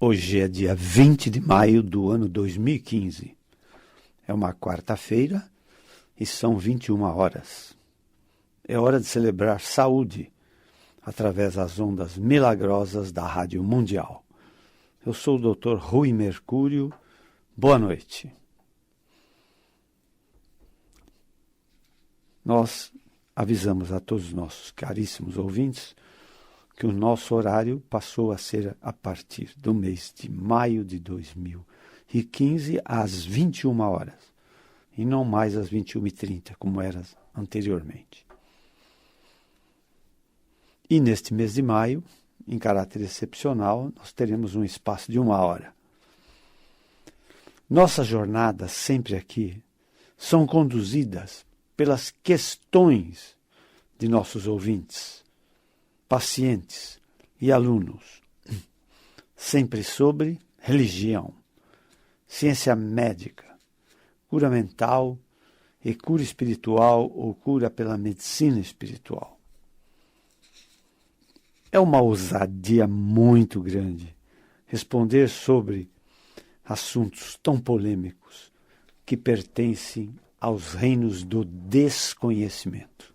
Hoje é dia 20 de maio do ano 2015. É uma quarta-feira e são 21 horas. É hora de celebrar saúde através das ondas milagrosas da Rádio Mundial. Eu sou o Dr. Rui Mercúrio. Boa noite. Nós avisamos a todos os nossos caríssimos ouvintes que o nosso horário passou a ser a partir do mês de maio de 2015 às 21 horas, e não mais às 21h30, como era anteriormente. E neste mês de maio, em caráter excepcional, nós teremos um espaço de 1 hora. Nossas jornadas sempre aqui são conduzidas pelas questões de nossos ouvintes, pacientes e alunos, sempre sobre religião, ciência médica, cura mental e cura espiritual ou cura pela medicina espiritual. É uma ousadia muito grande responder sobre assuntos tão polêmicos que pertencem aos reinos do desconhecimento.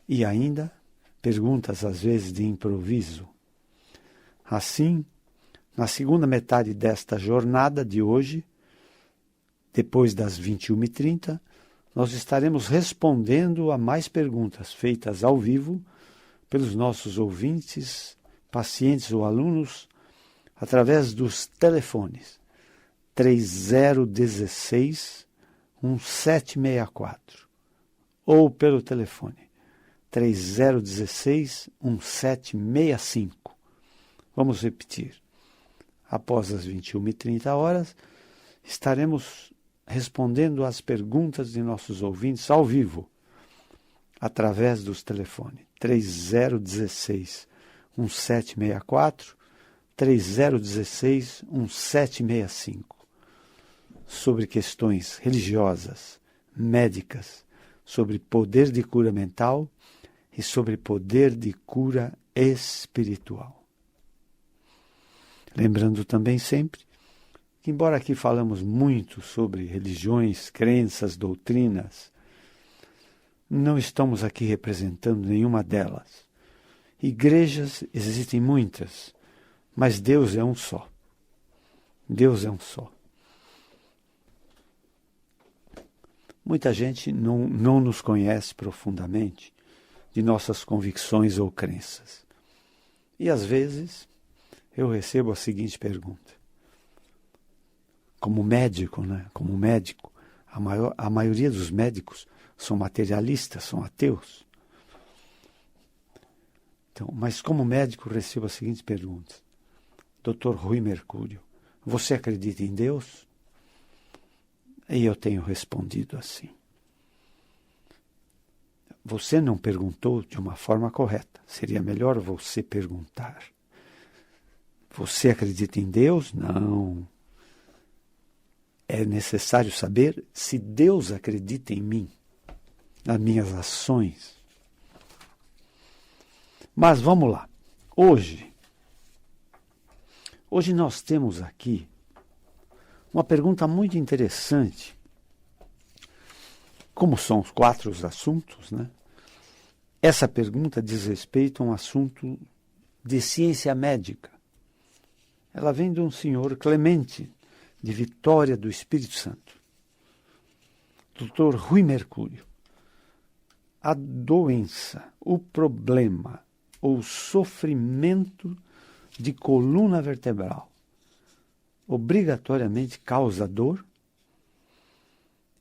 E ainda, perguntas às vezes de improviso. Assim, na segunda metade desta jornada de hoje, depois das 21h30, nós estaremos respondendo a mais perguntas feitas ao vivo pelos nossos ouvintes, pacientes ou alunos, através dos telefones 3016-1764 ou pelo telefone 3016-1765. Vamos repetir. Após as 21h30 horas, estaremos respondendo às perguntas de nossos ouvintes ao vivo, através dos telefones 3016-1764, 3016-1765, sobre questões religiosas, médicas, sobre poder de cura mental e sobre poder de cura espiritual. Lembrando também sempre que, embora aqui falamos muito sobre religiões, crenças, doutrinas, não estamos aqui representando nenhuma delas. Igrejas existem muitas, mas Deus é um só. Deus é um só. Muita gente não nos conhece profundamente de nossas convicções ou crenças. E às vezes eu recebo a seguinte pergunta. Como médico, a maioria dos médicos são materialistas, são ateus. Então, mas como médico eu recebo a seguinte pergunta. Dr. Rui Mercúrio, você acredita em Deus? E eu tenho respondido assim. Você não perguntou de uma forma correta. Seria melhor você perguntar. Você acredita em Deus? Não. É necessário saber se Deus acredita em mim, nas minhas ações. Mas vamos lá. Hoje nós temos aqui uma pergunta muito interessante. Como são os 4 assuntos, né? Essa pergunta diz respeito a um assunto de ciência médica. Ela vem de um senhor Clemente, de Vitória do Espírito Santo. Dr. Rui Mercúrio. A doença, o problema ou sofrimento de coluna vertebral obrigatoriamente causa dor?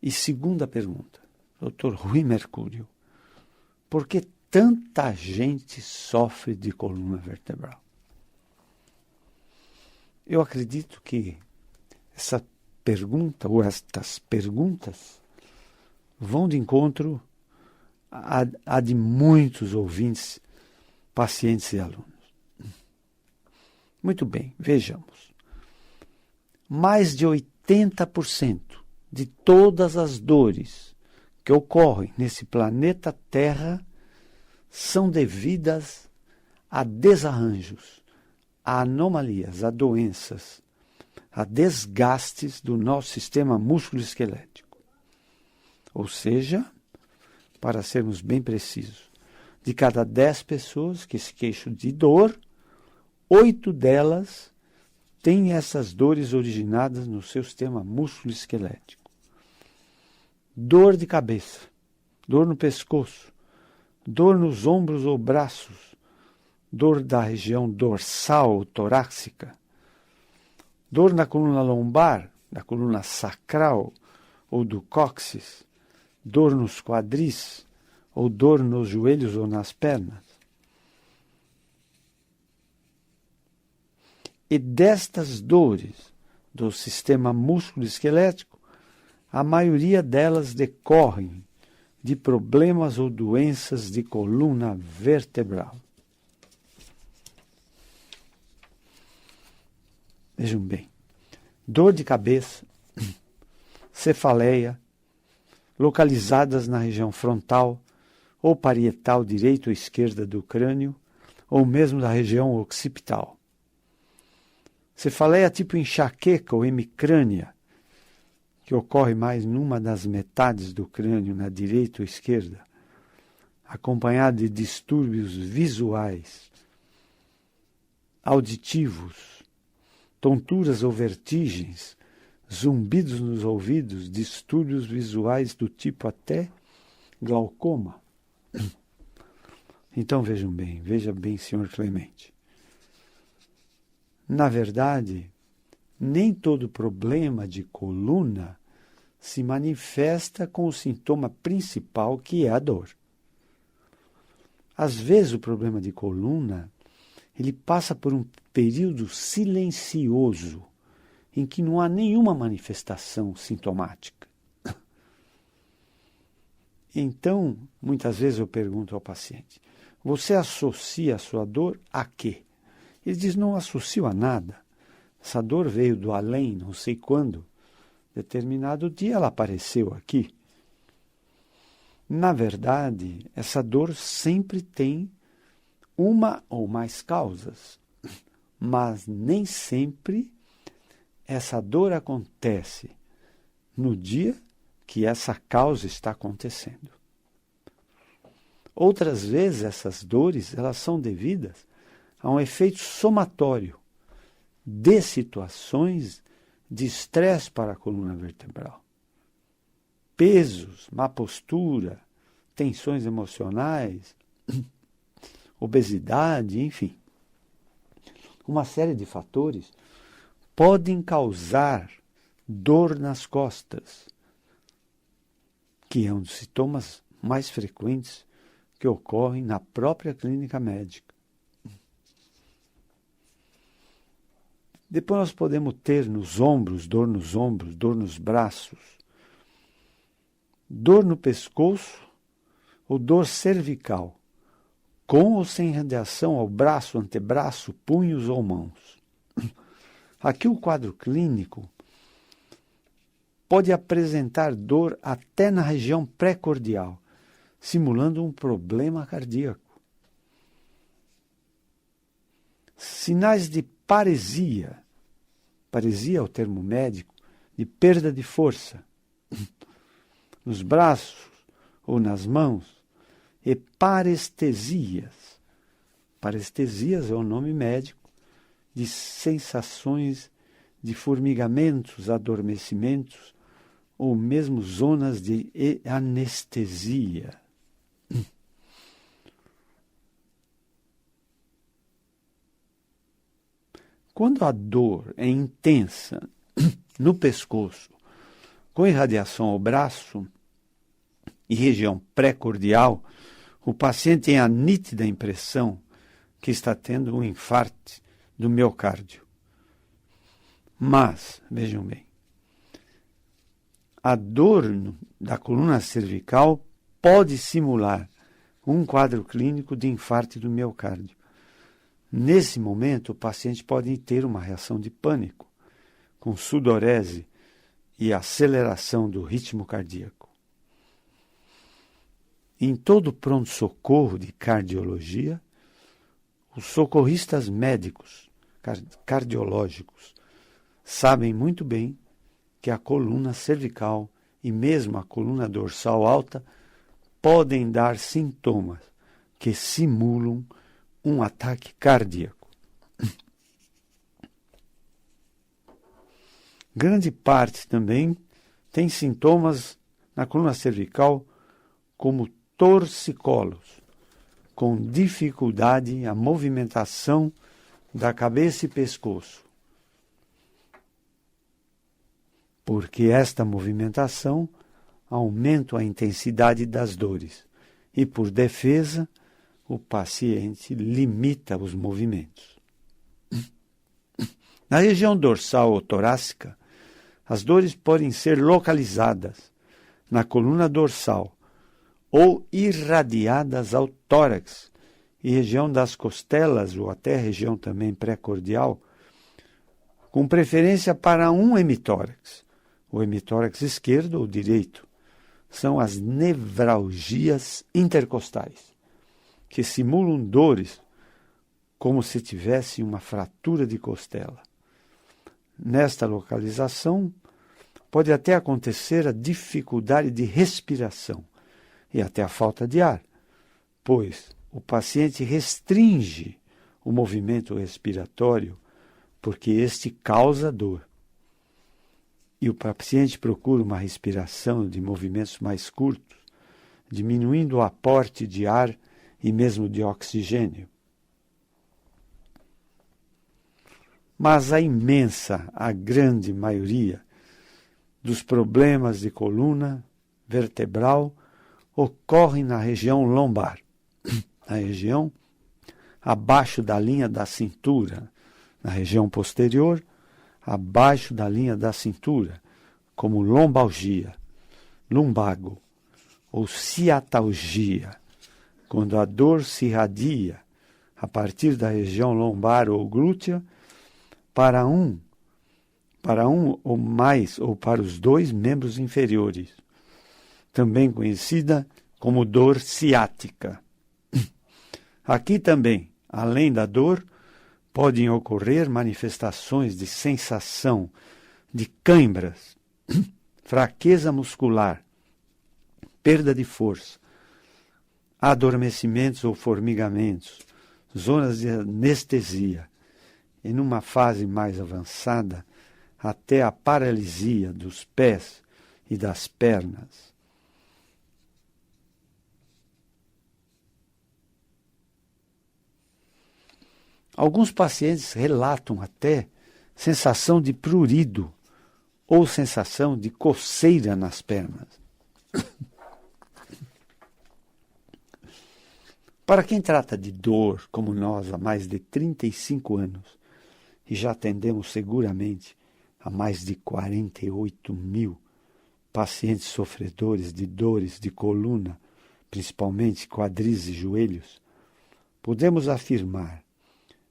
E segunda pergunta, Dr. Rui Mercúrio, por que tanta gente sofre de coluna vertebral? Eu acredito que essa pergunta, ou estas perguntas, vão de encontro a de muitos ouvintes, pacientes e alunos. Muito bem, vejamos. Mais de 80% de todas as dores que ocorrem nesse planeta Terra são devidas a desarranjos, a anomalias, a doenças, a desgastes do nosso sistema músculo-esquelético. Ou seja, para sermos bem precisos, de cada 10 pessoas que se queixam de dor, 8 delas têm essas dores originadas no seu sistema músculo-esquelético. Dor de cabeça, dor no pescoço, dor nos ombros ou braços, dor da região dorsal ou torácica, dor na coluna lombar, na coluna sacral ou do cóccix, dor nos quadris ou dor nos joelhos ou nas pernas. E destas dores do sistema músculo-esquelético, a maioria delas decorrem de problemas ou doenças de coluna vertebral. Vejam bem, dor de cabeça, cefaleia, localizadas na região frontal ou parietal direita ou esquerda do crânio, ou mesmo da região occipital. Cefaleia tipo enxaqueca ou hemicrânia, que ocorre mais numa das metades do crânio, na direita ou esquerda, acompanhada de distúrbios visuais, auditivos, tonturas ou vertigens, zumbidos nos ouvidos, distúrbios visuais do tipo até glaucoma. Então veja bem, senhor Clemente. Na verdade, nem todo problema de coluna se manifesta com o sintoma principal, que é a dor. Às vezes o problema de coluna, ele passa por um período silencioso, em que não há nenhuma manifestação sintomática. Então, muitas vezes eu pergunto ao paciente, você associa a sua dor a quê? Ele diz, não associo a nada. Essa dor veio do além, não sei quando. Determinado dia ela apareceu aqui. Na verdade, essa dor sempre tem uma ou mais causas, mas nem sempre essa dor acontece no dia que essa causa está acontecendo. Outras vezes essas dores, elas são devidas a um efeito somatório de situações de estresse para a coluna vertebral. Pesos, má postura, tensões emocionais, obesidade, enfim. Uma série de fatores podem causar dor nas costas, que é um dos sintomas mais frequentes que ocorrem na própria clínica médica. Depois nós podemos ter nos ombros, dor nos braços, dor no pescoço ou dor cervical, com ou sem radiação ao braço, antebraço, punhos ou mãos. Aqui o quadro clínico pode apresentar dor até na região pré-cordial, simulando um problema cardíaco. Sinais de paresia é o termo médico, de perda de força, nos braços ou nas mãos, e parestesias. Parestesias é o nome médico de sensações de formigamentos, adormecimentos, ou mesmo zonas de anestesia. Quando a dor é intensa no pescoço, com irradiação ao braço e região pré-cordial, o paciente tem a nítida impressão que está tendo um infarto do miocárdio. Mas, vejam bem, a dor da coluna cervical pode simular um quadro clínico de infarto do miocárdio. Nesse momento, o paciente pode ter uma reação de pânico, com sudorese e aceleração do ritmo cardíaco. Em todo pronto-socorro de cardiologia, os socorristas médicos cardiológicos sabem muito bem que a coluna cervical e mesmo a coluna dorsal alta podem dar sintomas que simulam um ataque cardíaco. Grande parte também tem sintomas na coluna cervical como torcicolos, com dificuldade a movimentação da cabeça e pescoço, porque esta movimentação aumenta a intensidade das dores e, por defesa, o paciente limita os movimentos. Na região dorsal ou torácica, as dores podem ser localizadas na coluna dorsal ou irradiadas ao tórax e região das costelas ou até região também pré-cordial, com preferência para um hemitórax, o hemitórax esquerdo ou direito. São as nevralgias intercostais, que simulam dores como se tivesse uma fratura de costela. Nesta localização, pode até acontecer a dificuldade de respiração e até a falta de ar, pois o paciente restringe o movimento respiratório porque este causa dor. E o paciente procura uma respiração de movimentos mais curtos, diminuindo o aporte de ar e mesmo de oxigênio. Mas a grande maioria dos problemas de coluna vertebral ocorrem na região lombar, na região abaixo da linha da cintura, na região posterior, abaixo da linha da cintura, como lombalgia, lumbago ou ciatalgia, quando a dor se irradia a partir da região lombar ou glútea para um ou mais ou para os dois membros inferiores, também conhecida como dor ciática. Aqui também, além da dor, podem ocorrer manifestações de sensação de cãibras, fraqueza muscular, perda de força, adormecimentos ou formigamentos, zonas de anestesia, e numa fase mais avançada, até a paralisia dos pés e das pernas. Alguns pacientes relatam até sensação de prurido ou sensação de coceira nas pernas. Para quem trata de dor, como nós, há mais de 35 anos, e já atendemos seguramente a mais de 48 mil pacientes sofredores de dores de coluna, principalmente quadris e joelhos, podemos afirmar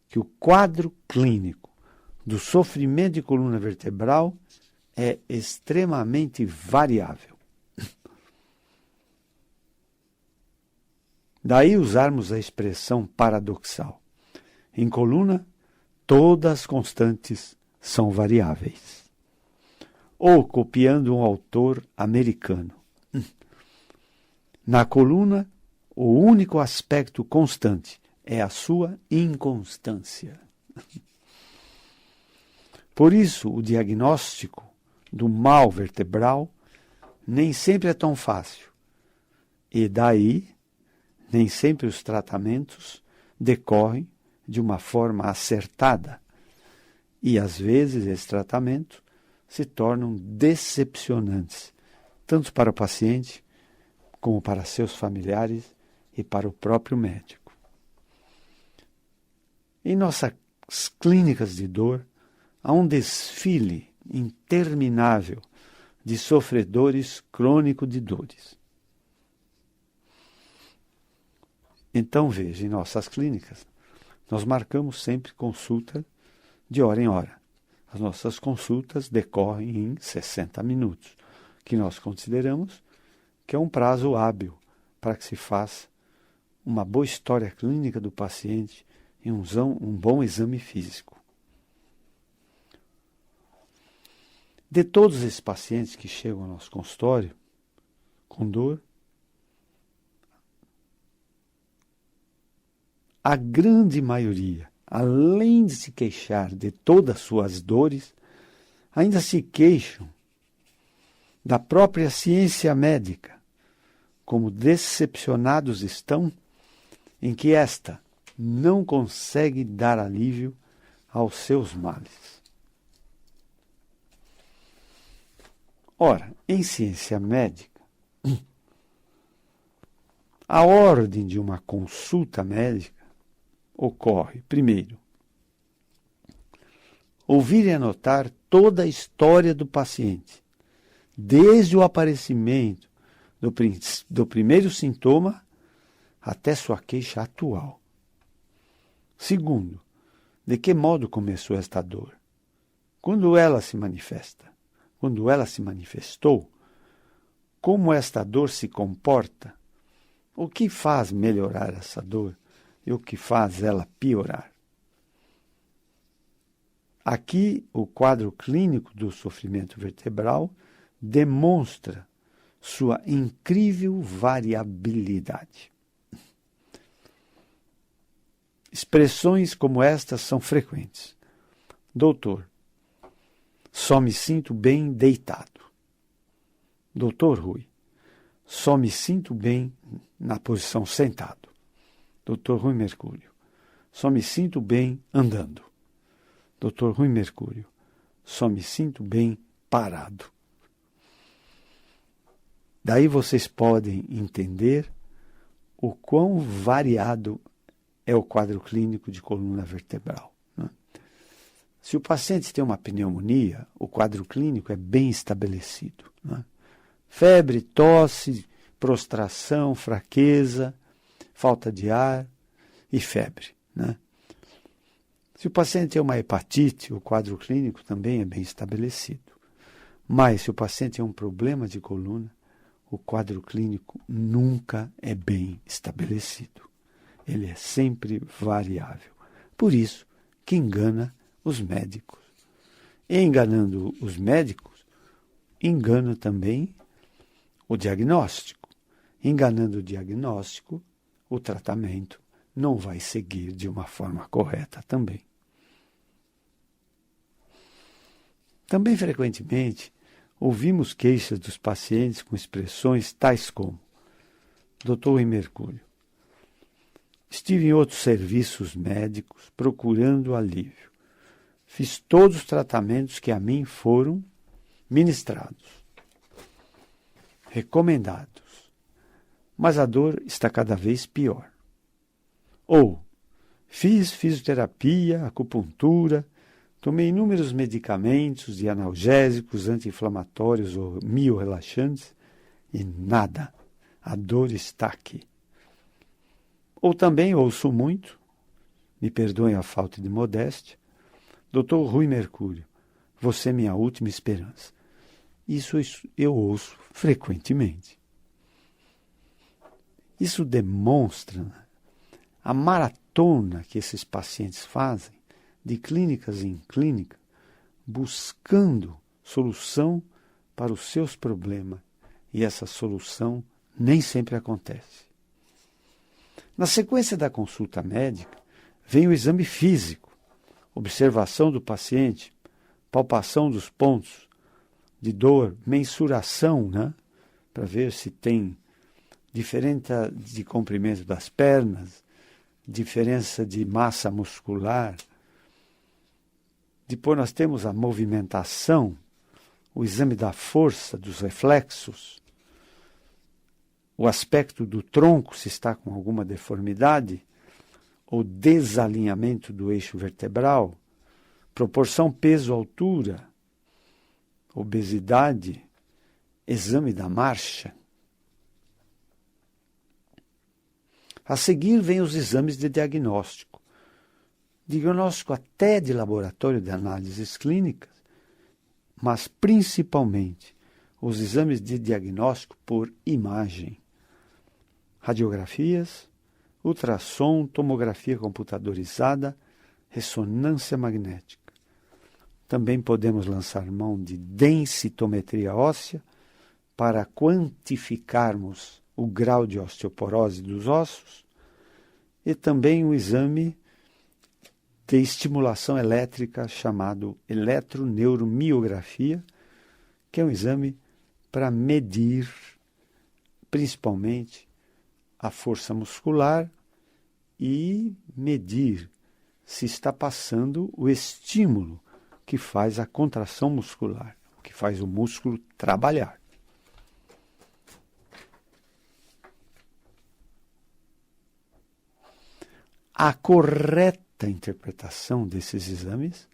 que o quadro clínico do sofrimento de coluna vertebral é extremamente variável. Daí usarmos a expressão paradoxal. Em coluna, todas as constantes são variáveis. Ou, copiando um autor americano, na coluna, o único aspecto constante é a sua inconstância. Por isso, o diagnóstico do mal vertebral nem sempre é tão fácil. E daí, nem sempre os tratamentos decorrem de uma forma acertada. E, às vezes, esses tratamentos se tornam decepcionantes, tanto para o paciente, como para seus familiares e para o próprio médico. Em nossas clínicas de dor, há um desfile interminável de sofredores crônicos de dores. Então, veja, em nossas clínicas, nós marcamos sempre consulta de hora em hora. As nossas consultas decorrem em 60 minutos, que nós consideramos que é um prazo hábil para que se faça uma boa história clínica do paciente e um bom exame físico. De todos esses pacientes que chegam ao nosso consultório com dor, a grande maioria, além de se queixar de todas as suas dores, ainda se queixam da própria ciência médica, como decepcionados estão em que esta não consegue dar alívio aos seus males. Ora, em ciência médica, a ordem de uma consulta médica ocorre, primeiro, ouvir e anotar toda a história do paciente, desde o aparecimento do primeiro sintoma até sua queixa atual. Segundo, de que modo começou esta dor? Quando ela se manifesta? Quando ela se manifestou? Como esta dor se comporta? O que faz melhorar essa dor e o que faz ela piorar? Aqui, o quadro clínico do sofrimento vertebral demonstra sua incrível variabilidade. Expressões como estas são frequentes. Doutor, só me sinto bem deitado. Doutor Rui, só me sinto bem na posição sentado. Doutor Rui Mercúrio, só me sinto bem andando. Doutor Rui Mercúrio, só me sinto bem parado. Daí vocês podem entender o quão variado é o quadro clínico de coluna vertebral, né? Se o paciente tem uma pneumonia, o quadro clínico é bem estabelecido, né? Febre, tosse, prostração, fraqueza, falta de ar e febre, né? Se o paciente tem uma hepatite, o quadro clínico também é bem estabelecido. Mas se o paciente tem um problema de coluna, o quadro clínico nunca é bem estabelecido. Ele é sempre variável. Por isso que engana os médicos. E enganando os médicos, engana também o diagnóstico. Enganando o diagnóstico, o tratamento não vai seguir de uma forma correta também. Também frequentemente ouvimos queixas dos pacientes com expressões tais como: Doutor em Mercúrio, estive em outros serviços médicos procurando alívio. Fiz todos os tratamentos que a mim foram ministrados, recomendados, mas a dor está cada vez pior. Ou, fiz fisioterapia, acupuntura, tomei inúmeros medicamentos e analgésicos, anti-inflamatórios ou miorrelaxantes e nada, a dor está aqui. Ou também ouço muito, me perdoem a falta de modéstia, Doutor Rui Mercúrio, você é minha última esperança. Isso eu ouço frequentemente. Isso demonstra a maratona que esses pacientes fazem de clínicas em clínica, buscando solução para os seus problemas. E essa solução nem sempre acontece. Na sequência da consulta médica, vem o exame físico, observação do paciente, palpação dos pontos de dor, mensuração, né, para ver se tem diferença de comprimento das pernas, diferença de massa muscular. Depois nós temos a movimentação, o exame da força dos reflexos, o aspecto do tronco, se está com alguma deformidade, ou desalinhamento do eixo vertebral, proporção peso-altura, obesidade, exame da marcha. A seguir vem os exames de diagnóstico. Diagnóstico até de laboratório de análises clínicas, mas principalmente os exames de diagnóstico por imagem. Radiografias, ultrassom, tomografia computadorizada, ressonância magnética. Também podemos lançar mão de densitometria óssea para quantificarmos o grau de osteoporose dos ossos e também o exame de estimulação elétrica chamado eletroneuromiografia, que é um exame para medir principalmente a força muscular e medir se está passando o estímulo que faz a contração muscular, que faz o músculo trabalhar. A correta interpretação desses exames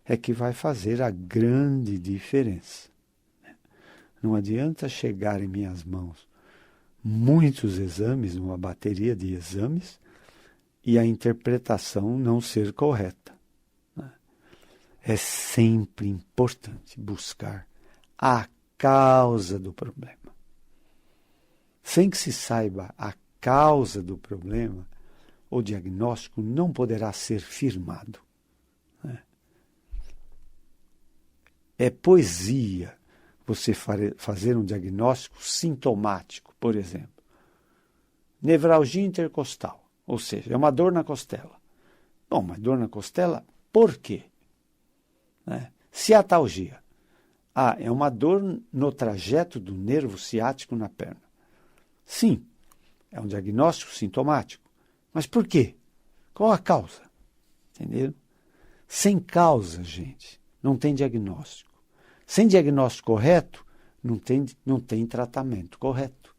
é que vai fazer a grande diferença. Não adianta chegar em minhas mãos muitos exames, uma bateria de exames, e a interpretação não ser correta. É sempre importante buscar a causa do problema. Sem que se saiba a causa do problema, o diagnóstico não poderá ser firmado. É poesia você fazer um diagnóstico sintomático, por exemplo. Nevralgia intercostal, ou seja, é uma dor na costela. Bom, mas dor na costela, por quê? Ciatalgia. É uma dor no trajeto do nervo ciático na perna. Sim, é um diagnóstico sintomático. Mas por quê? Qual a causa? Entendeu? Sem causa, gente, não tem diagnóstico. Sem diagnóstico correto, não tem tratamento correto.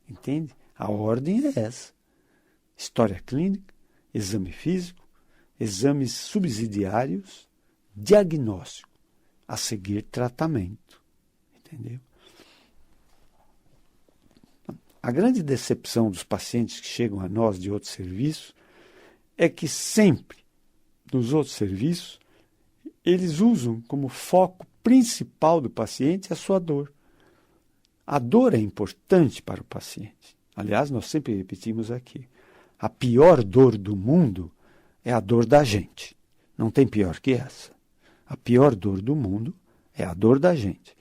Entende? A ordem é essa. História clínica, exame físico, exames subsidiários, diagnóstico. A seguir, tratamento. Entendeu? A grande decepção dos pacientes que chegam a nós de outros serviços é que sempre, nos outros serviços, eles usam como foco principal do paciente a sua dor. A dor é importante para o paciente. Aliás, nós sempre repetimos aqui, a pior dor do mundo é a dor da gente. Não tem pior que essa. A pior dor do mundo é a dor da gente.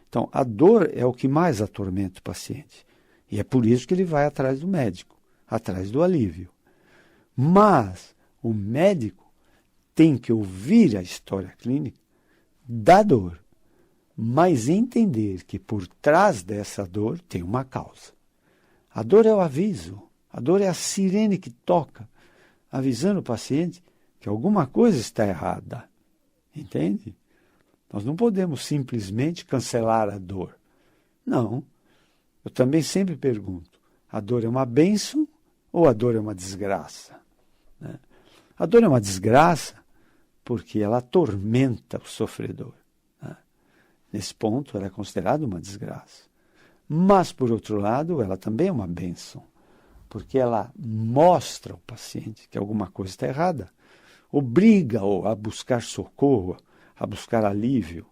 Então, a dor é o que mais atormenta o paciente. E é por isso que ele vai atrás do médico, atrás do alívio. Mas o médico tem que ouvir a história clínica da dor, mas entender que por trás dessa dor tem uma causa. A dor é o aviso, a dor é a sirene que toca, avisando o paciente que alguma coisa está errada. Entende? Nós não podemos simplesmente cancelar a dor. Não. Eu também sempre pergunto, a dor é uma bênção ou a dor é uma desgraça? A dor é uma desgraça porque ela atormenta o sofredor. Nesse ponto, ela é considerada uma desgraça. Mas, por outro lado, ela também é uma bênção, porque ela mostra ao paciente que alguma coisa está errada, obriga-o a buscar socorro, a buscar alívio,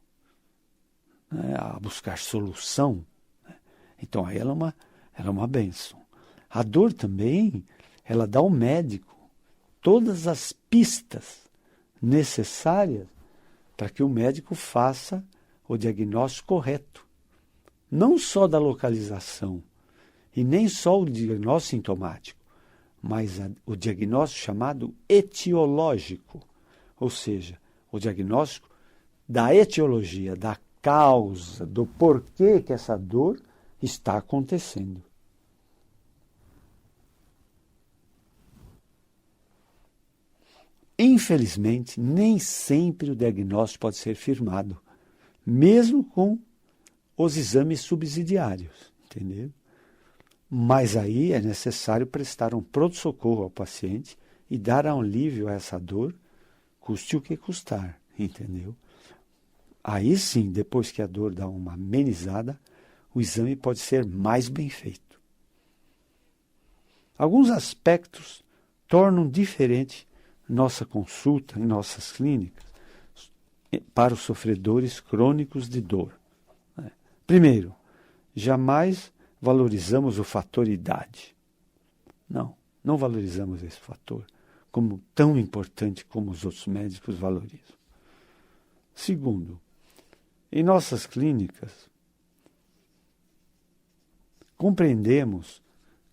a buscar solução. Então, aí ela é uma bênção. A dor também, ela dá ao médico todas as pistas necessárias para que o médico faça o diagnóstico correto. Não só da localização, e nem só o diagnóstico sintomático, mas o diagnóstico chamado etiológico, ou seja, o diagnóstico da etiologia, da causa, do porquê que essa dor está acontecendo. Infelizmente, nem sempre o diagnóstico pode ser firmado, mesmo com os exames subsidiários, entendeu? Mas aí é necessário prestar um pronto-socorro ao paciente e dar um alívio a essa dor, custe o que custar, entendeu? Aí sim, depois que a dor dá uma amenizada, o exame pode ser mais bem feito. Alguns aspectos tornam diferente nossa consulta em nossas clínicas para os sofredores crônicos de dor. Primeiro, jamais valorizamos o fator idade. Não valorizamos esse fator como tão importante como os outros médicos valorizam. Segundo, em nossas clínicas, compreendemos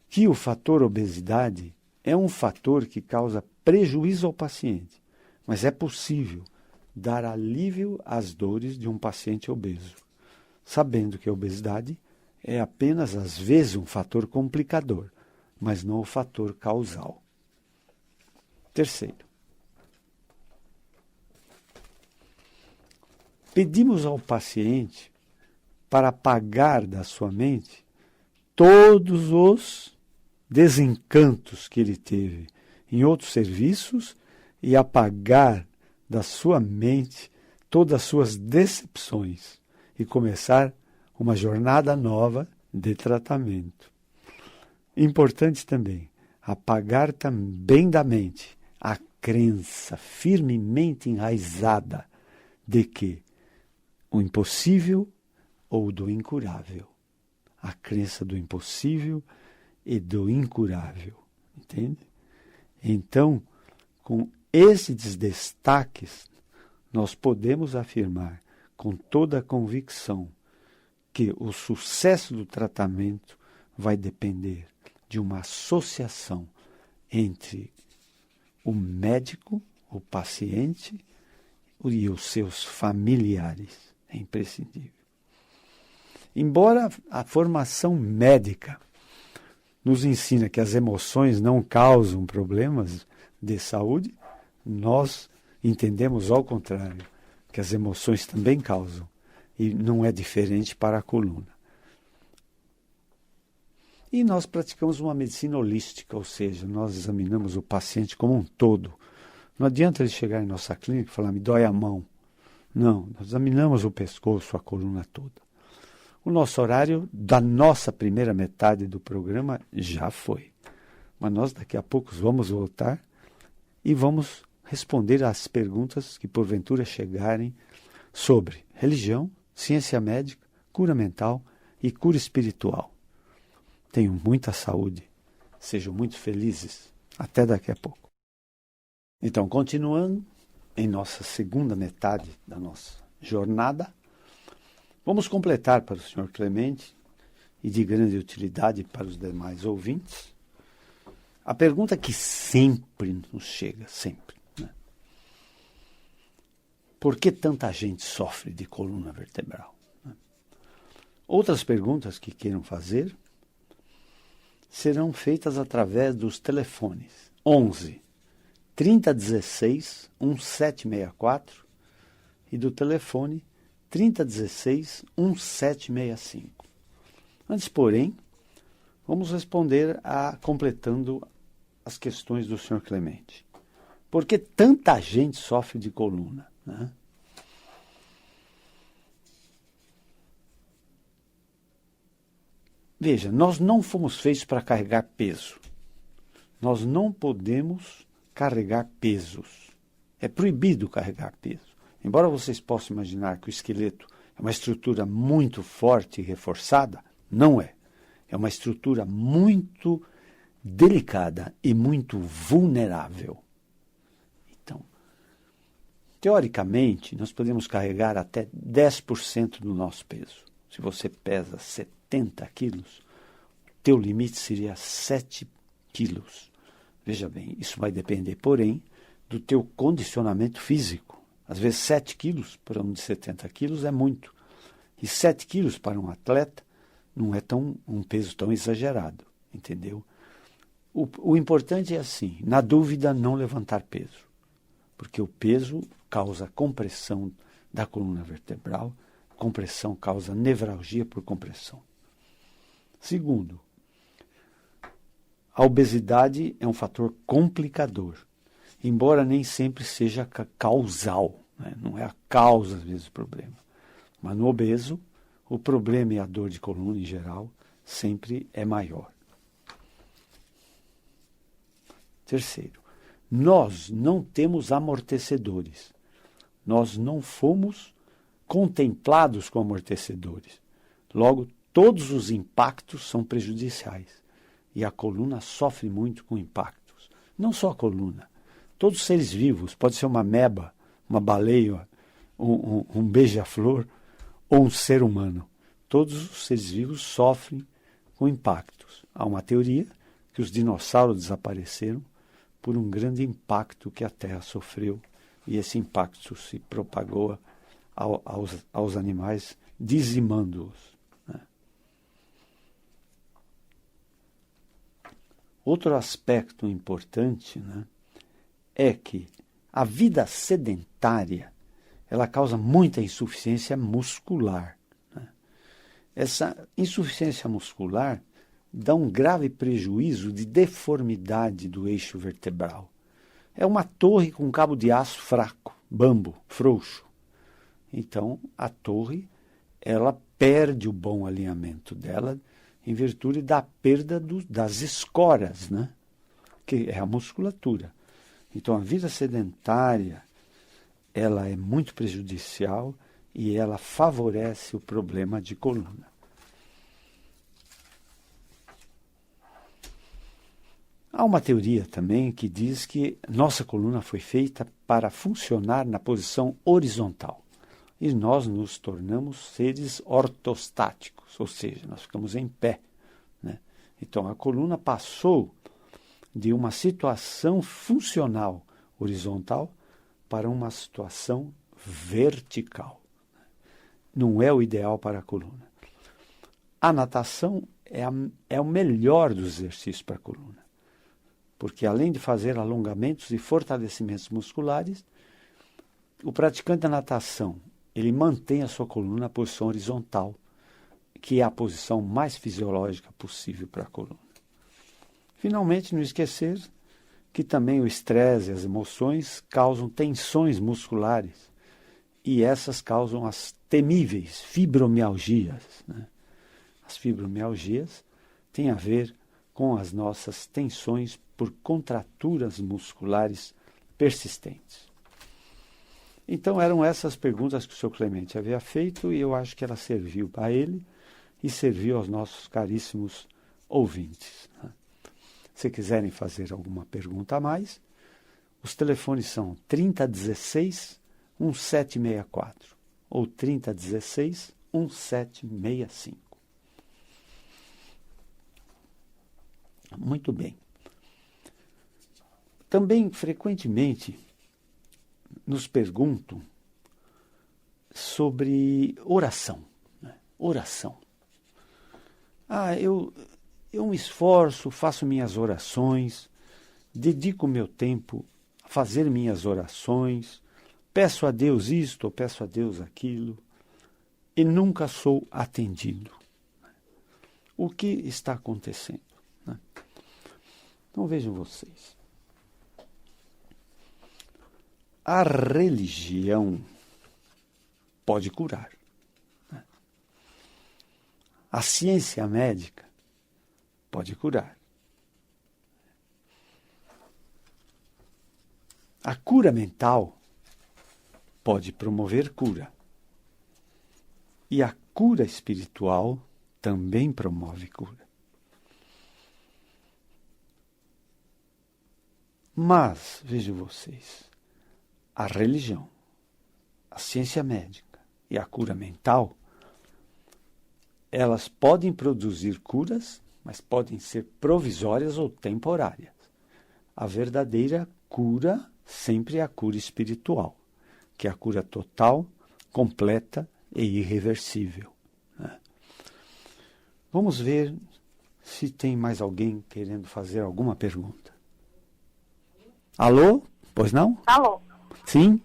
que o fator obesidade é um fator que causa prejuízo ao paciente, mas é possível dar alívio às dores de um paciente obeso, sabendo que a obesidade é apenas, às vezes, um fator complicador, mas não o fator causal. Terceiro, pedimos ao paciente para apagar da sua mente todos os desencantos que ele teve em outros serviços e apagar da sua mente todas as suas decepções e começar uma jornada nova de tratamento. Importante também, apagar também da mente a crença firmemente enraizada de que o impossível ou do incurável. A crença do impossível e do incurável. Entende? Então, com esses destaques, nós podemos afirmar com toda a convicção que o sucesso do tratamento vai depender de uma associação entre o médico, o paciente e os seus familiares. É imprescindível. Embora a formação médica nos ensina que as emoções não causam problemas de saúde, nós entendemos ao contrário, que as emoções também causam, e não é diferente para a coluna. E nós praticamos uma medicina holística, ou seja, nós examinamos o paciente como um todo. Não adianta ele chegar em nossa clínica e falar, me dói a mão. Não, nós examinamos o pescoço, a coluna toda. O nosso horário da nossa primeira metade do programa já foi. Mas nós daqui a pouco vamos voltar e vamos responder às perguntas que porventura chegarem sobre religião, ciência médica, cura mental e cura espiritual. Tenham muita saúde. Sejam muito felizes. Até daqui a pouco. Então, continuando em nossa segunda metade da nossa jornada, vamos completar para o Sr. Clemente, e de grande utilidade para os demais ouvintes, a pergunta que sempre nos chega, sempre. Né? Por que tanta gente sofre de coluna vertebral? Né? Outras perguntas que queiram fazer serão feitas através dos telefones 11 3016 1764 e do telefone 3016 1765. Antes, porém, vamos responder completando as questões do Sr. Clemente. Por que tanta gente sofre de coluna? Né? Veja, nós não fomos feitos para carregar peso. Nós não podemos carregar pesos. É proibido carregar peso. Embora vocês possam imaginar que o esqueleto é uma estrutura muito forte e reforçada, não é. É uma estrutura muito delicada e muito vulnerável. Então, teoricamente, nós podemos carregar até 10% do nosso peso. Se você pesa 70 quilos, o teu limite seria 7 quilos. Veja bem, isso vai depender, porém, do teu condicionamento físico. Às vezes 7 quilos para um de 70 quilos é muito. E 7 quilos para um atleta não é um peso tão exagerado, entendeu? O importante é assim, na dúvida, não levantar peso. Porque o peso causa compressão da coluna vertebral, compressão causa nevralgia por compressão. Segundo, a obesidade é um fator complicador, embora nem sempre seja causal, né? Não é a causa, às vezes, do problema. Mas no obeso, o problema e a dor de coluna, em geral, sempre é maior. Terceiro, nós não temos amortecedores. Nós não fomos contemplados com amortecedores. Logo, todos os impactos são prejudiciais. E a coluna sofre muito com impactos. Não só a coluna. Todos os seres vivos, pode ser uma ameba, uma baleia, um beija-flor ou um ser humano. Todos os seres vivos sofrem com impactos. Há uma teoria que os dinossauros desapareceram por um grande impacto que a Terra sofreu, e esse impacto se propagou aos animais, dizimando-os. Né? Outro aspecto importante, né, é que a vida sedentária ela causa muita insuficiência muscular. Né? Essa insuficiência muscular dá um grave prejuízo de deformidade do eixo vertebral. É uma torre com cabo de aço fraco, bambo, frouxo. Então, a torre ela perde o bom alinhamento dela em virtude da perda das escoras, né? Que é a musculatura. Então, a vida sedentária ela é muito prejudicial e ela favorece o problema de coluna. Há uma teoria também que diz que nossa coluna foi feita para funcionar na posição horizontal. E nós nos tornamos seres ortostáticos, ou seja, nós ficamos em pé. Né? Então, a coluna passou de uma situação funcional horizontal para uma situação vertical. Não é o ideal para a coluna. A natação é o melhor dos exercícios para a coluna, porque além de fazer alongamentos e fortalecimentos musculares, o praticante da natação ele mantém a sua coluna na posição horizontal, que é a posição mais fisiológica possível para a coluna. Finalmente, não esquecer que também o estresse e as emoções causam tensões musculares, e essas causam as temíveis fibromialgias. Né? As fibromialgias têm a ver com as nossas tensões por contraturas musculares persistentes. Então, eram essas perguntas que o Sr. Clemente havia feito, e eu acho que ela serviu para ele e serviu aos nossos caríssimos ouvintes. Né? Se quiserem fazer alguma pergunta a mais, os telefones são 3016-1764 ou 3016-1765. Muito bem. Também, frequentemente, nos perguntam sobre oração. Né? Oração. Eu me esforço, faço minhas orações, dedico meu tempo a fazer minhas orações, peço a Deus isto, ou peço a Deus aquilo, e nunca sou atendido. O que está acontecendo? Né? Então vejam vocês. A religião pode curar. Né? A ciência médica pode curar. A cura mental pode promover cura. E a cura espiritual também promove cura. Mas, vejam vocês, a religião, a ciência médica e a cura mental, elas podem produzir curas, mas podem ser provisórias ou temporárias. A verdadeira cura sempre é a cura espiritual, que é a cura total, completa e irreversível. Né? Vamos ver se tem mais alguém querendo fazer alguma pergunta. Alô? Pois não? Alô? Sim?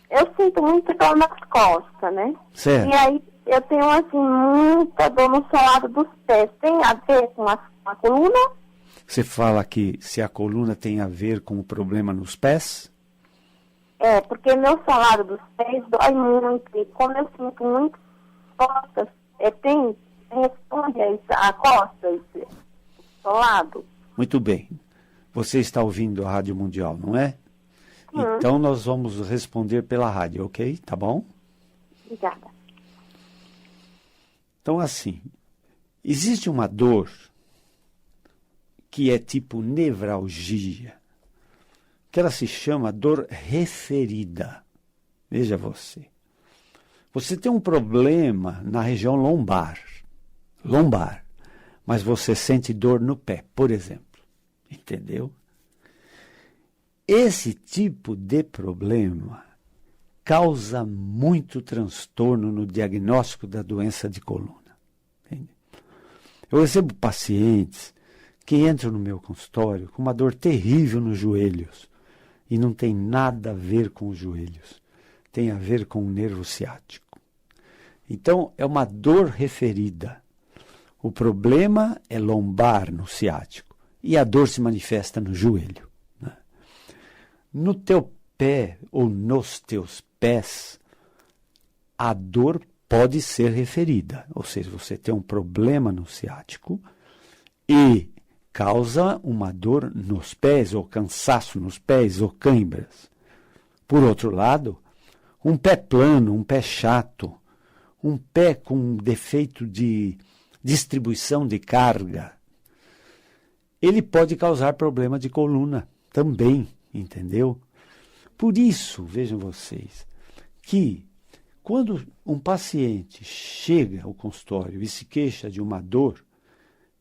Eu sinto muito dor nas costas, né? Certo. E aí eu tenho, assim, muita dor no solado dos pés. Tem a ver com a coluna? Você fala que se a coluna tem a ver com o problema nos pés? É, porque meu solado dos pés dói muito. E como eu sinto muito costas, responde a costa, esse solado? Muito bem. Você está ouvindo a Rádio Mundial, não é? Então, nós vamos responder pela rádio, ok? Tá bom? Obrigada. Então, assim, existe uma dor que é tipo nevralgia, que ela se chama dor referida. Veja você. Você tem um problema na região lombar, mas você sente dor no pé, por exemplo. Entendeu? Esse tipo de problema causa muito transtorno no diagnóstico da doença de coluna. Entende? Eu recebo pacientes que entram no meu consultório com uma dor terrível nos joelhos e não tem nada a ver com os joelhos, tem a ver com o nervo ciático. Então, é uma dor referida. O problema é lombar no ciático e a dor se manifesta no joelho. Né? No teu pé ou nos teus pés, a dor pode ser referida. Ou seja, você tem um problema no ciático e causa uma dor nos pés, ou cansaço nos pés, ou cãibras. Por outro lado, um pé plano, um pé chato, um pé com defeito de distribuição de carga, ele pode causar problema de coluna também, entendeu? Por isso, vejam vocês, que quando um paciente chega ao consultório e se queixa de uma dor,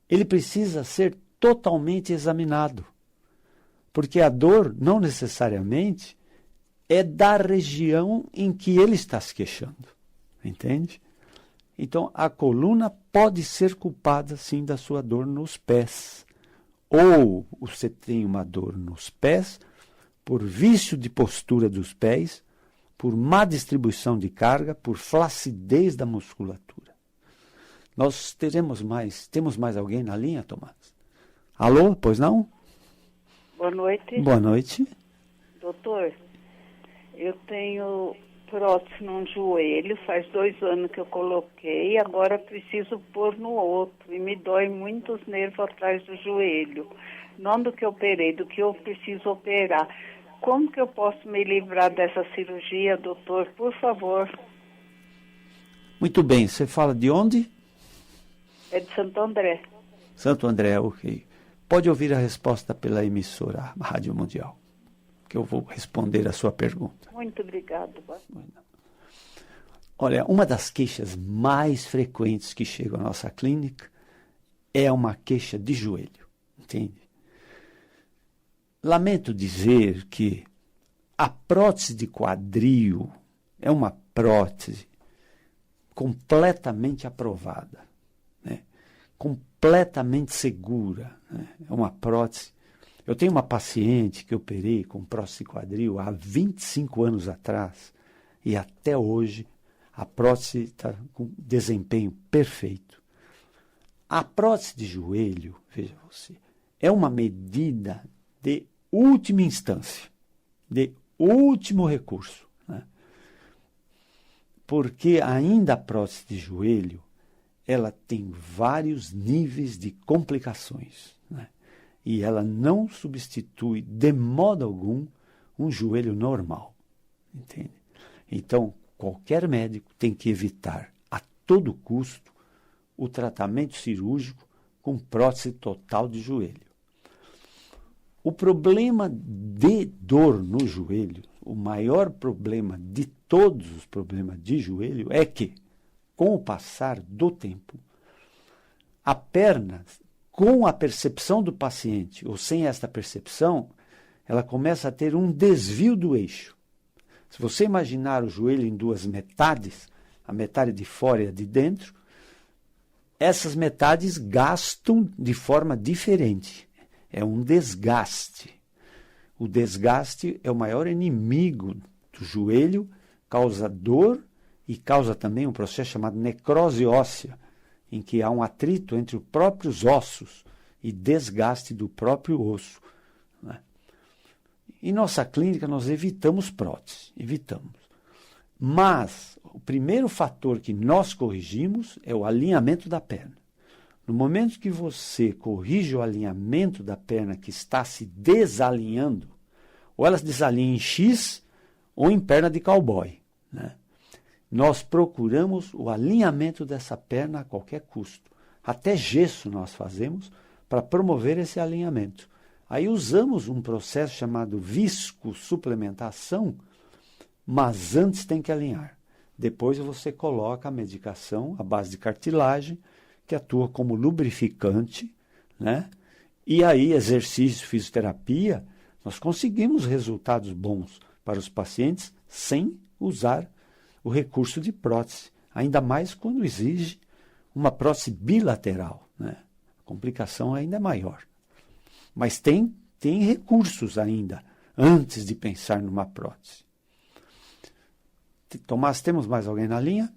ele precisa ser totalmente examinado, porque a dor não necessariamente é da região em que ele está se queixando, entende? Então, a coluna pode ser culpada, sim, da sua dor nos pés. Ou você tem uma dor nos pés por vício de postura dos pés, por má distribuição de carga, por flacidez da musculatura. Nós temos mais alguém na linha, Tomás? Alô, pois não? Boa noite. Boa noite. Doutor, eu tenho prótese num joelho, faz 2 anos que eu coloquei, agora preciso pôr no outro, e me dói muito os nervos atrás do joelho. Não do que eu operei, do que eu preciso operar. Como que eu posso me livrar dessa cirurgia, doutor? Por favor. Muito bem, você fala de onde? É de Santo André. Santo André, ok. Pode ouvir a resposta pela emissora Rádio Mundial, que eu vou responder a sua pergunta. Muito obrigado. Olha, uma das queixas mais frequentes que chegam à nossa clínica é uma queixa de joelho, entende? Lamento dizer que a prótese de quadril é uma prótese completamente aprovada, né? Completamente segura, né? É uma prótese. Eu tenho uma paciente que eu operei com prótese de quadril há 25 anos atrás e até hoje a prótese está com desempenho perfeito. A prótese de joelho, veja você, é uma medida de última instância, de último recurso, né? Porque ainda a prótese de joelho, ela tem vários níveis de complicações, né? E ela não substitui de modo algum um joelho normal, entende? Então, qualquer médico tem que evitar a todo custo o tratamento cirúrgico com prótese total de joelho. O problema de dor no joelho, o maior problema de todos os problemas de joelho é que, com o passar do tempo, a perna, com a percepção do paciente, ou sem esta percepção, ela começa a ter um desvio do eixo. Se você imaginar o joelho em 2 metades, a metade de fora e a de dentro, essas metades gastam de forma diferente. É um desgaste. O desgaste é o maior inimigo do joelho, causa dor e causa também um processo chamado necrose óssea, em que há um atrito entre os próprios ossos e desgaste do próprio osso, né? Em nossa clínica nós evitamos prótese, evitamos. Mas o primeiro fator que nós corrigimos é o alinhamento da perna. No momento que você corrige o alinhamento da perna que está se desalinhando, ou ela se desalinha em X ou em perna de cowboy, né? Nós procuramos o alinhamento dessa perna a qualquer custo. Até gesso nós fazemos para promover esse alinhamento. Aí usamos um processo chamado viscosuplementação, mas antes tem que alinhar. Depois você coloca a medicação à base de cartilagem, que atua como lubrificante, né? E aí, exercício, fisioterapia, nós conseguimos resultados bons para os pacientes sem usar o recurso de prótese, ainda mais quando exige uma prótese bilateral, né? A complicação ainda é maior. Mas tem recursos ainda, antes de pensar numa prótese. Tomás, temos mais alguém na linha?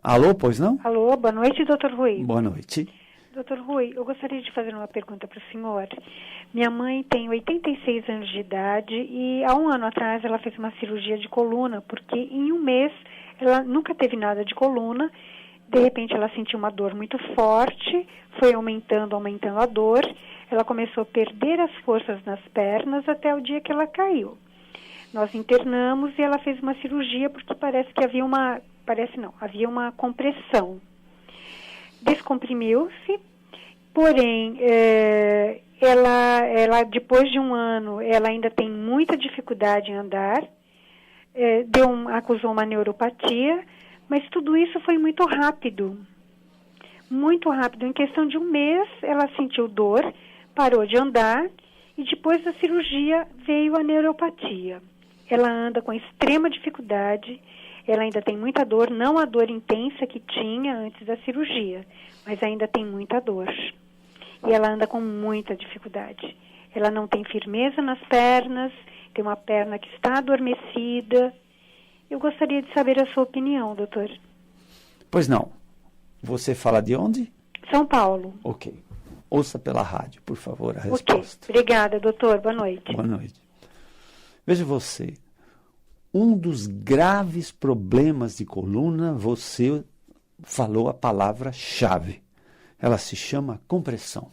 Alô, pois não? Alô, boa noite, doutor Rui. Boa noite. Doutor Rui, eu gostaria de fazer uma pergunta para o senhor. Minha mãe tem 86 anos de idade e há um ano atrás ela fez uma cirurgia de coluna, porque em um mês ela nunca teve nada de coluna. De repente ela sentiu uma dor muito forte, foi aumentando a dor. Ela começou a perder as forças nas pernas até o dia que ela caiu. Nós internamos e ela fez uma cirurgia porque parece que havia uma compressão. Descomprimiu-se, porém, ela depois de um ano, ela ainda tem muita dificuldade em andar, acusou uma neuropatia, mas tudo isso foi muito rápido. Muito rápido. Em questão de um mês, ela sentiu dor, parou de andar, e depois da cirurgia veio a neuropatia. Ela anda com extrema dificuldade, ela ainda tem muita dor, não a dor intensa que tinha antes da cirurgia, mas ainda tem muita dor. E ela anda com muita dificuldade. Ela não tem firmeza nas pernas, tem uma perna que está adormecida. Eu gostaria de saber a sua opinião, doutor. Pois não. Você fala de onde? São Paulo. Ok. Ouça pela rádio, por favor, a resposta. Ok. Obrigada, doutor. Boa noite. Boa noite. Veja você, um dos graves problemas de coluna, você falou a palavra-chave. Ela se chama compressão.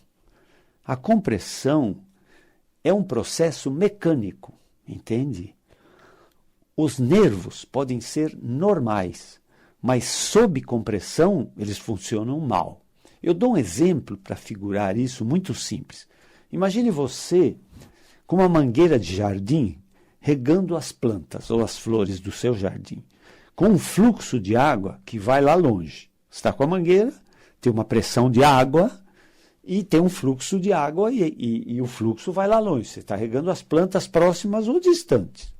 A compressão é um processo mecânico, entende? Os nervos podem ser normais, mas sob compressão eles funcionam mal. Eu dou um exemplo para figurar isso muito simples. Imagine você com uma mangueira de jardim regando as plantas ou as flores do seu jardim, com um fluxo de água que vai lá longe. Você está com a mangueira, tem uma pressão de água e tem um fluxo de água e o fluxo vai lá longe. Você está regando as plantas próximas ou distantes.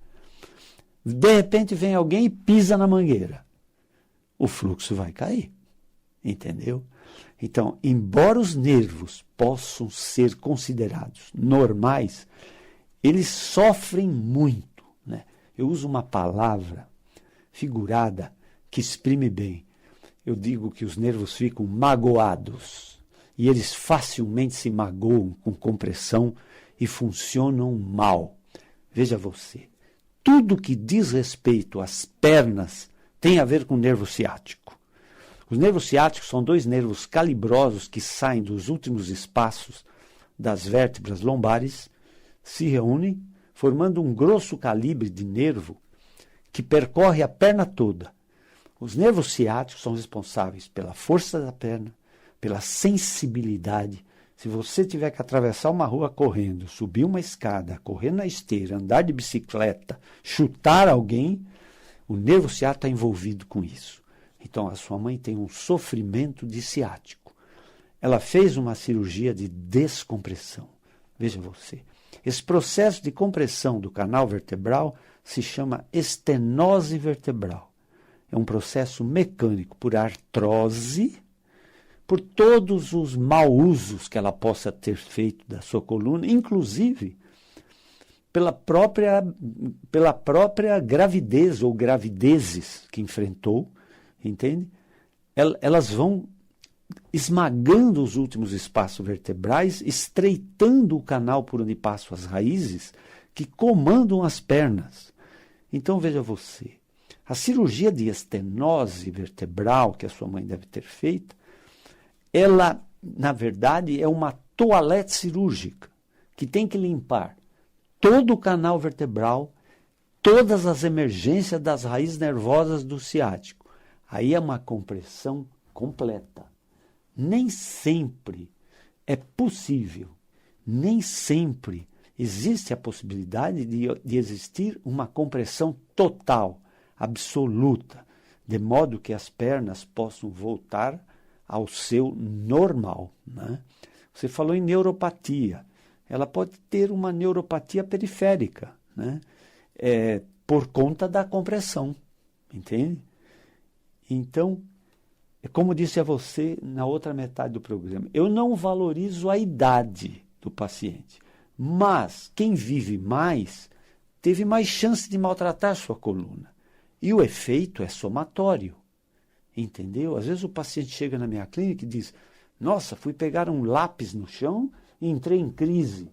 De repente vem alguém e pisa na mangueira. O fluxo vai cair, entendeu? Então, embora os nervos possam ser considerados normais, eles sofrem muito, né? Eu uso uma palavra figurada que exprime bem. Eu digo que os nervos ficam magoados e eles facilmente se magoam com compressão e funcionam mal. Veja você, tudo que diz respeito às pernas tem a ver com o nervo ciático. Os nervos ciáticos são dois nervos calibrosos que saem dos últimos espaços das vértebras lombares, se reúnem, formando um grosso calibre de nervo que percorre a perna toda. Os nervos ciáticos são responsáveis pela força da perna, pela sensibilidade. Se você tiver que atravessar uma rua correndo, subir uma escada, correr na esteira, andar de bicicleta, chutar alguém, o nervo ciático está envolvido com isso. Então, a sua mãe tem um sofrimento de ciático. Ela fez uma cirurgia de descompressão. Veja você. Esse processo de compressão do canal vertebral se chama estenose vertebral. É um processo mecânico por artrose, por todos os mau usos que ela possa ter feito da sua coluna, inclusive pela própria gravidez ou gravidezes que enfrentou, entende? Elas vão esmagando os últimos espaços vertebrais, estreitando o canal por onde passam as raízes, que comandam as pernas. Então, veja você, a cirurgia de estenose vertebral que a sua mãe deve ter feito, ela, na verdade, é uma toalete cirúrgica, que tem que limpar todo o canal vertebral, todas as emergências das raízes nervosas do ciático. Aí é uma compressão completa. Nem sempre é possível, nem sempre existe a possibilidade de existir uma compressão total. absoluta, de modo que as pernas possam voltar ao seu normal, né? Você falou em neuropatia. Ela pode ter uma neuropatia periférica, né? Por conta da compressão, entende? Então, como disse a você na outra metade do programa, eu não valorizo a idade do paciente, mas quem vive mais teve mais chance de maltratar sua coluna. E o efeito é somatório, entendeu? Às vezes o paciente chega na minha clínica e diz, nossa, fui pegar um lápis no chão e entrei em crise.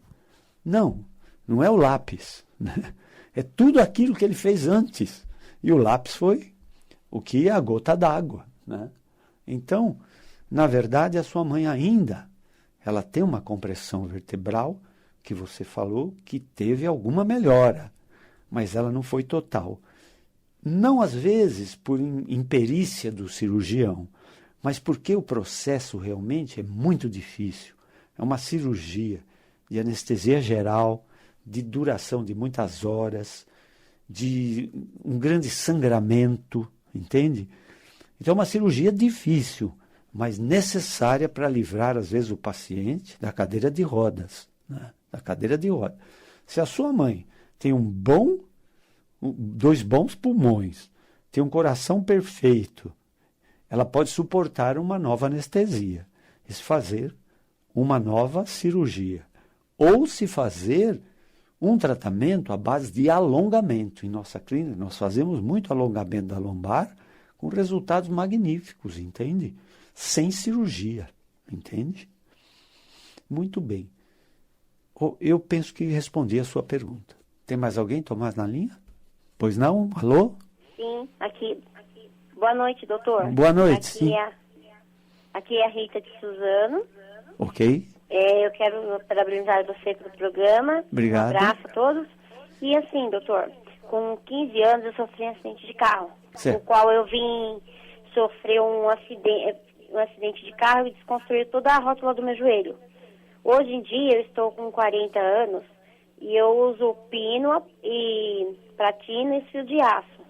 Não, não é o lápis, né? É tudo aquilo que ele fez antes. E o lápis foi o que é a gota d'água, né? Então, na verdade, a sua mãe ainda, ela tem uma compressão vertebral, que você falou, que teve alguma melhora, mas ela não foi total. Não, às vezes, por imperícia do cirurgião, mas porque o processo realmente é muito difícil. É uma cirurgia de anestesia geral, de duração de muitas horas, de um grande sangramento, entende? Então é uma cirurgia difícil, mas necessária para livrar, às vezes, o paciente da cadeira de rodas, né? Da cadeira de rodas. Se a sua mãe tem dois bons pulmões, tem um coração perfeito, ela pode suportar uma nova anestesia, e se fazer uma nova cirurgia, ou se fazer um tratamento à base de alongamento. Em nossa clínica, nós fazemos muito alongamento da lombar com resultados magníficos, entende? Sem cirurgia, entende? Muito bem. Eu penso que respondi a sua pergunta. Tem mais alguém, Tomás, na linha? Pois não? Alô? Sim, aqui. Boa noite, doutor. Boa noite, aqui sim. Aqui é a Rita de Suzano. Ok. Eu quero parabenizar você pelo programa. Obrigado. Um abraço a todos. E assim, doutor, com 15 anos eu sofri um acidente de carro, certo, no qual eu vim sofrer um acidente de carro e desconstruir toda a rótula do meu joelho. Hoje em dia eu estou com 40 anos e eu uso pino e platina e fio de aço.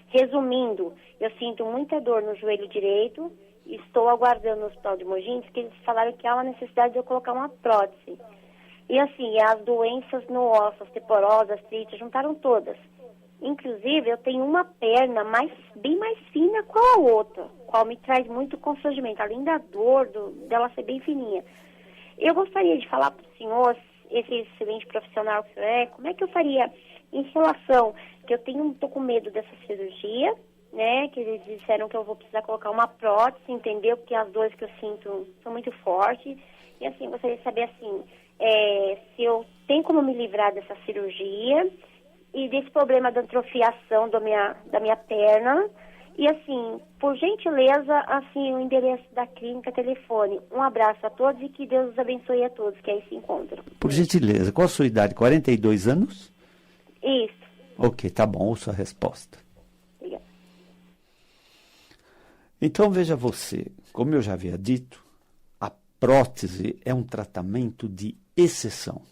Resumindo, eu sinto muita dor no joelho direito. Estou aguardando no hospital de Mogi, porque eles falaram que há uma necessidade de eu colocar uma prótese. E assim, as doenças no osso, osteoporose, artrite, juntaram todas. Inclusive, eu tenho uma perna bem mais fina com a outra, qual me traz muito constrangimento, além da dor dela ser bem fininha. Eu gostaria de falar para o senhor, esse excelente profissional que o senhor é, como é que eu faria em relação, que eu estou com medo dessa cirurgia, né, que eles disseram que eu vou precisar colocar uma prótese, entendeu? Porque as dores que eu sinto são muito fortes. E assim, gostaria de saber assim, se eu tenho como me livrar dessa cirurgia e desse problema da atrofiação da minha perna. E assim, por gentileza, assim, o endereço da clínica, telefone. Um abraço a todos e que Deus os abençoe a todos que aí se encontram. Por gentileza, qual a sua idade? 42 anos? Isso. Ok, tá bom, ouço a resposta. Obrigada. Então, veja você, como eu já havia dito, a prótese é um tratamento de exceção.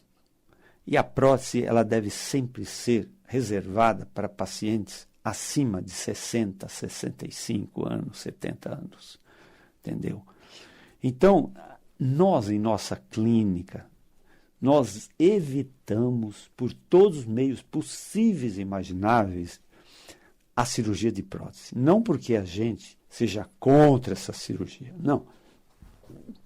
E a prótese, ela deve sempre ser reservada para pacientes acima de 60, 65 anos, 70 anos, entendeu? Então, nós em nossa clínica, nós evitamos por todos os meios possíveis e imagináveis a cirurgia de prótese. Não porque a gente seja contra essa cirurgia, não.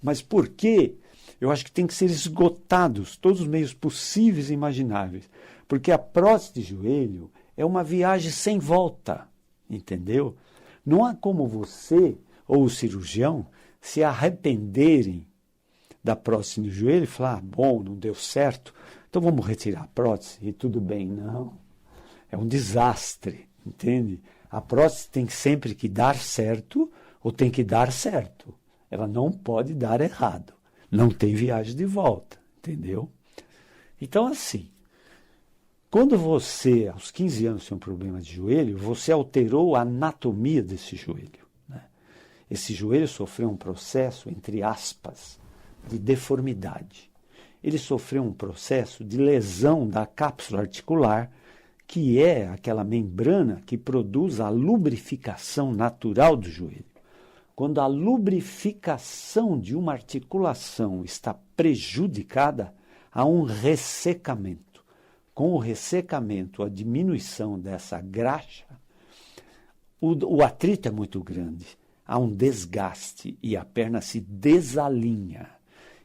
Mas porque eu acho que tem que ser esgotados todos os meios possíveis e imagináveis. Porque a prótese de joelho é uma viagem sem volta, entendeu? Não há como você ou o cirurgião se arrependerem da prótese no joelho e falar, bom, não deu certo, então vamos retirar a prótese e tudo bem. Não, é um desastre, entende? A prótese tem sempre que dar certo ou tem que dar certo. Ela não pode dar errado. Não tem viagem de volta, entendeu? Então, assim, quando você, aos 15 anos, tem um problema de joelho, você alterou a anatomia desse joelho, né? Esse joelho sofreu um processo, entre aspas, de deformidade. Ele sofreu um processo de lesão da cápsula articular que é aquela membrana que produz a lubrificação natural do joelho. Quando a lubrificação de uma articulação está prejudicada, há um ressecamento. Com o ressecamento, a diminuição dessa graxa, o atrito é muito grande. Há um desgaste e a perna se desalinha.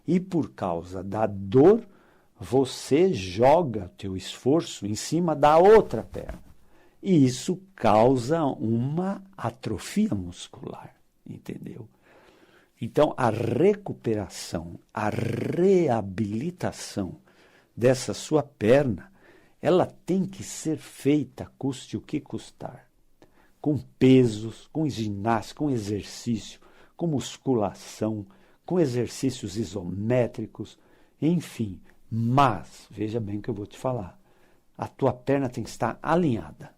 E por causa da dor, você joga o teu esforço em cima da outra perna. E isso causa uma atrofia muscular, entendeu? Então, a recuperação, a reabilitação dessa sua perna, ela tem que ser feita, custe o que custar. Com pesos, com ginástica, com exercício, com musculação, com exercícios isométricos, enfim. Mas, veja bem o que eu vou te falar, a tua perna tem que estar alinhada.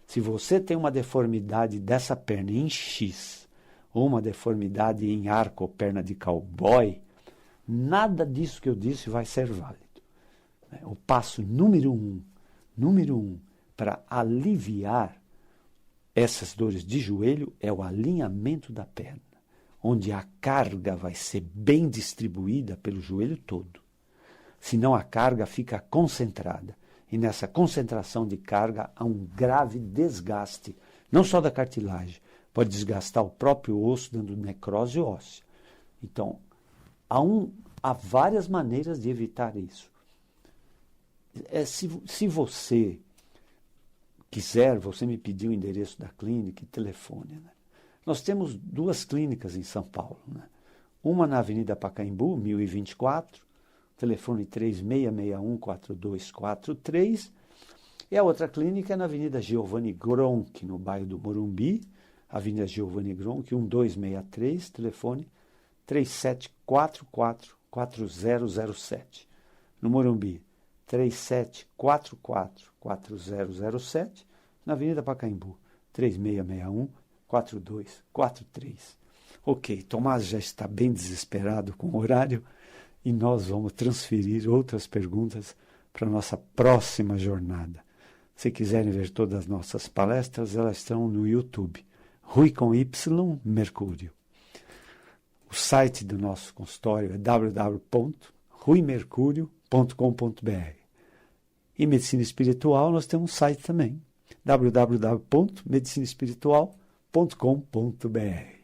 Se você tem uma deformidade dessa perna em X, ou uma deformidade em arco ou perna de cowboy, nada disso que eu disse vai ser válido. O passo número um para aliviar essas dores de joelho é o alinhamento da perna, onde a carga vai ser bem distribuída pelo joelho todo. Senão a carga fica concentrada. E nessa concentração de carga há um grave desgaste, não só da cartilagem, pode desgastar o próprio osso, dando necrose óssea. Então, há várias maneiras de evitar isso. Se você quiser, você me pediu o endereço da clínica e telefone. Né? Nós temos 2 clínicas em São Paulo. Né? Uma na Avenida Pacaembu, 1024, telefone 3661-4243. E a outra clínica é na Avenida Giovanni Gronchi, no bairro do Morumbi, Avenida Giovanni Gronchi, 1263, telefone 3744-4007. No Morumbi, 3744-4007. Na Avenida Pacaembu, 3661-4243. Ok, Tomás já está bem desesperado com o horário e nós vamos transferir outras perguntas para a nossa próxima jornada. Se quiserem ver todas as nossas palestras, elas estão no YouTube. Rui com Y, Mercúrio. O site do nosso consultório é www.ruimercurio.com.br. E Medicina Espiritual, nós temos um site também, www.medicinaespiritual.com.br.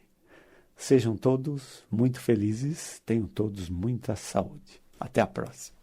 Sejam todos muito felizes, tenham todos muita saúde. Até a próxima.